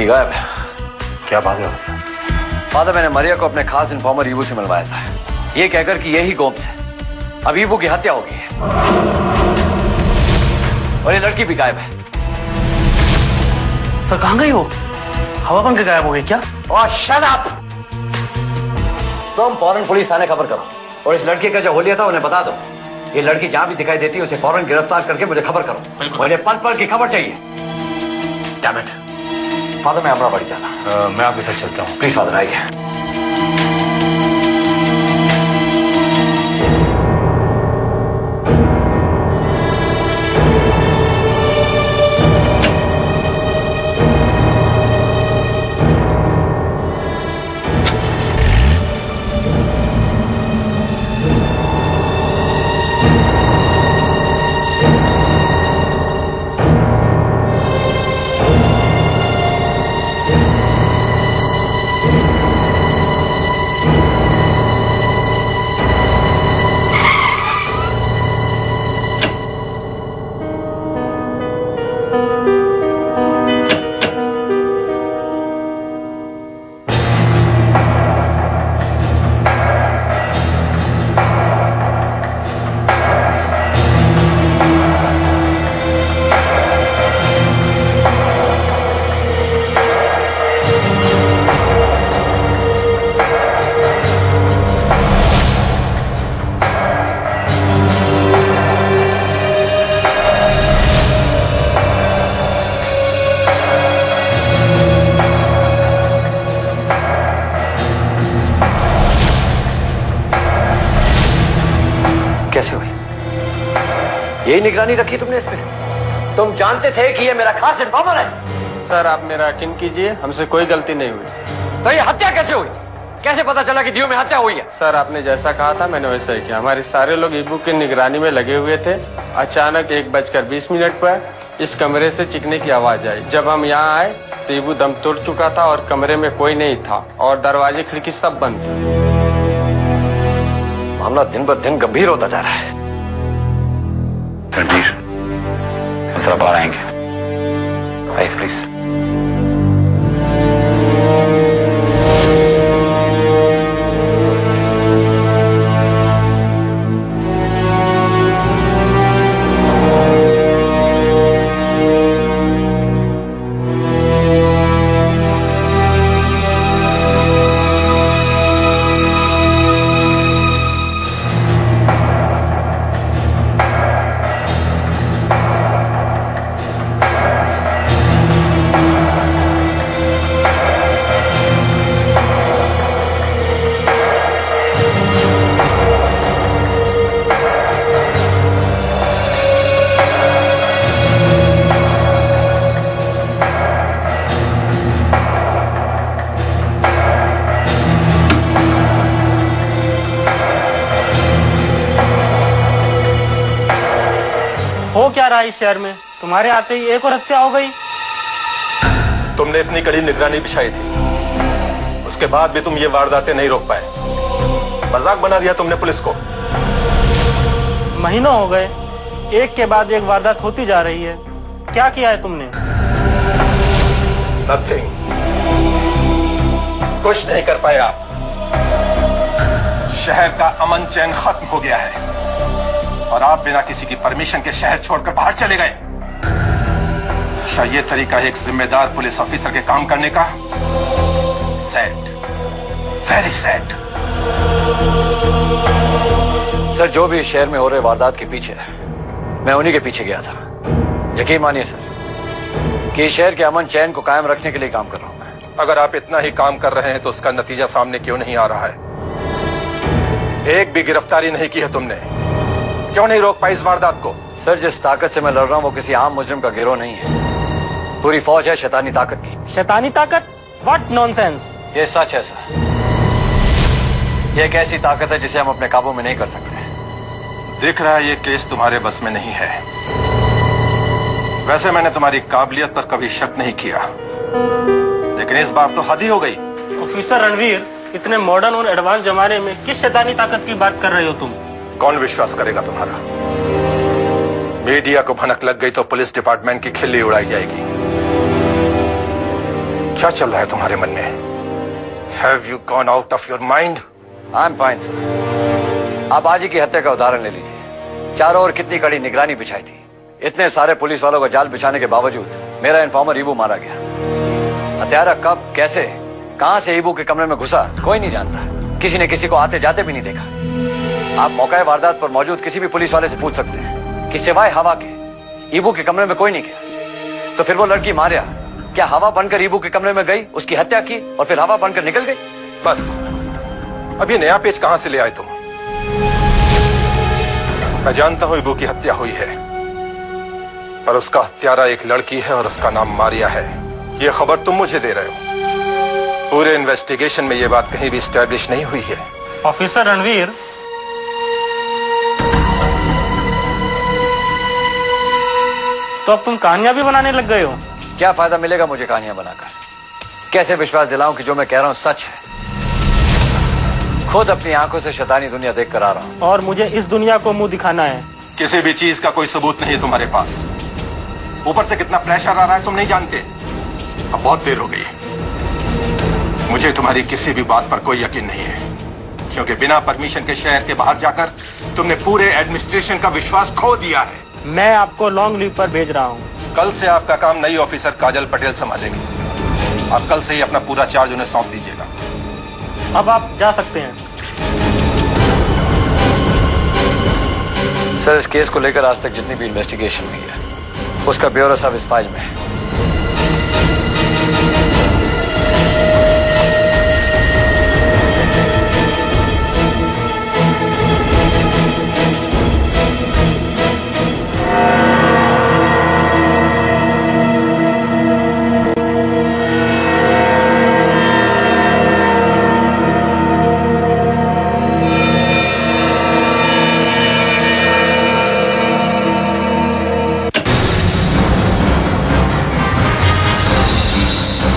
लड़की गायब है। क्या बात है सर? फादर, मैंने मरिया को अपने खास इन्फॉर्मर ईबू से मिलवाया था, ये कहकर कि यही गोम्स है। अब ईबू की हत्या हो गई है और ये लड़की भी गायब है। सर कहां गई वो? हवा बन के गायब हो गई क्या? ओह शट अप! तुम फौरन पुलिस थाने खबर करो और इस लड़की का जो होलिया था उन्हें बता दो। ये लड़की जहां भी दिखाई देती है उसे फौरन गिरफ्तार करके मुझे खबर करो। मुझे पल पल की खबर चाहिए। Damn it. फादर, मैं अमराबाड़ी जाना। मैं आपके साथ चलता हूँ। प्लीज फादर, आइए। कैसे हुई? यही निगरानी रखी तुमने इस पे? तुम जानते थे कि ये मेरा खास इन्फॉर्मर है? सर आप मेरा यकीन कीजिए, हमसे कोई गलती नहीं हुई। तो ये हत्या कैसे हुई? कैसे पता चला कि दियो में हत्या हुई है? सर आपने जैसा कहा था मैंने वैसा ही किया। हमारे सारे लोग ईबू की निगरानी में लगे हुए थे। अचानक 1:20 पर इस कमरे से चीखने की आवाज आई। जब हम यहाँ आए तो ईबू दम तोड़ चुका था और कमरे में कोई नहीं था और दरवाजे खिड़की सब बंद थे। मामला दिन ब दिन गंभीर होता जा रहा है। रणवीर, हम जरा बाहर आएंगे। आइए प्लीज। हो क्या रहा है इस शहर में? तुम्हारे आते ही एक और हत्या हो गई। तुमने इतनी कड़ी निगरानी बिछाई थी, उसके बाद भी तुम ये वारदातें नहीं रोक पाए। मजाक बना दिया तुमने पुलिस को। महीनों हो गए, एक के बाद एक वारदात होती जा रही है। क्या किया है तुमने? नथिंग, कुछ नहीं कर पाए आप। शहर का अमन चैन खत्म हो गया है और आप बिना किसी की परमिशन के शहर छोड़कर बाहर चले गए। शायद ये तरीका है एक जिम्मेदार पुलिस ऑफिसर के काम करने का? Sad, very sad. सर, जो भी शहर में हो रहे वारदात के पीछे है, मैं उन्हीं के पीछे गया था। यकीन मानिए सर कि शहर के अमन चैन को कायम रखने के लिए काम कर रहा हूं मैं। अगर आप इतना ही काम कर रहे हैं तो उसका नतीजा सामने क्यों नहीं आ रहा है? एक भी गिरफ्तारी नहीं की है तुमने, क्यों नहीं रोक पाई इस वारदात को? सर, जिस ताकत से मैं लड़ रहा हूं वो किसी आम मुजरिम का गिरोह नहीं है, पूरी फौज है शैतानी ताकत की। शैतानी ताकत? What nonsense. ये सच है सर। ये एक ऐसी ताकत है जिसे हम अपने काबू में नहीं कर सकते। दिख रहा है ये केस तुम्हारे बस में नहीं है। वैसे मैंने तुम्हारी काबिलियत पर कभी शक नहीं किया, लेकिन इस बार तो हद ही हो गई। ऑफिसर रणवीर, इतने मॉडर्न और एडवांस जमाने में किस शैतानी ताकत की बात कर रहे हो तुम? कौन विश्वास करेगा तुम्हारा? मीडिया को भनक लग गई तो पुलिस डिपार्टमेंट की खिल्ली उड़ाई जाएगी। क्या चल रहा है तुम्हारे मन में? Have you gone out of your mind? I'm fine, sir. आप आज ही की हत्या का उदाहरण ले लीजिए। चारों ओर कितनी कड़ी निगरानी बिछाई थी। इतने सारे पुलिस वालों का जाल बिछाने के बावजूद मेरा इन्फॉर्मर ईबू मारा गया। हत्यारा कब, कैसे, कहां से ईबू के कमरे में घुसा कोई नहीं जानता। किसी ने किसी को आते जाते भी नहीं देखा। आप मौका वारदात पर मौजूद किसी भी पुलिस वाले से पूछ सकते हैं कि सिवाय हवा के ईबू के कमरे में कोई नहीं गया। तो फिर वो लड़की मारिया क्या हवा बनकर ईबू के कमरे में गई, उसकी हत्या की और फिर हवा बनकर निकल गई? बस, अब ये नया पेच कहां से ले आए तुम? मैं जानता हूं ईबू की हत्या हुई है, पर उसका हत्यारा एक लड़की है और उसका नाम मारिया है। ये खबर तुम मुझे दे रहे हो। पूरे इन्वेस्टिगेशन में ये बात कहीं भी स्टैब्लिश नहीं हुई है। ऑफिसर रणवीर, तो अब तुम कहानियां भी बनाने लग गए हो? क्या फायदा मिलेगा मुझे कहानियां बनाकर? कैसे विश्वास दिलाऊं कि जो मैं कह रहा हूं सच है? खुद अपनी आंखों से शैतानी दुनिया देख कर आ रहा हूं। और मुझे इस दुनिया को मुंह दिखाना है। किसी भी चीज का कोई सबूत नहीं है तुम्हारे पास। ऊपर से कितना प्रेशर आ रहा है तुम नहीं जानते। अब बहुत देर हो गई। मुझे तुम्हारी किसी भी बात पर कोई यकीन नहीं है, क्योंकि बिना परमिशन के शहर के बाहर जाकर तुमने पूरे एडमिनिस्ट्रेशन का विश्वास खो दिया है। मैं आपको लॉन्ग लीव पर भेज रहा हूँ। कल से आपका काम नई ऑफिसर काजल पटेल संभालेंगी। आप कल से ही अपना पूरा चार्ज उन्हें सौंप दीजिएगा। अब आप जा सकते हैं। सर, इस केस को लेकर आज तक जितनी भी इन्वेस्टिगेशन हुई है उसका ब्यौरा सब इस फाइल में है।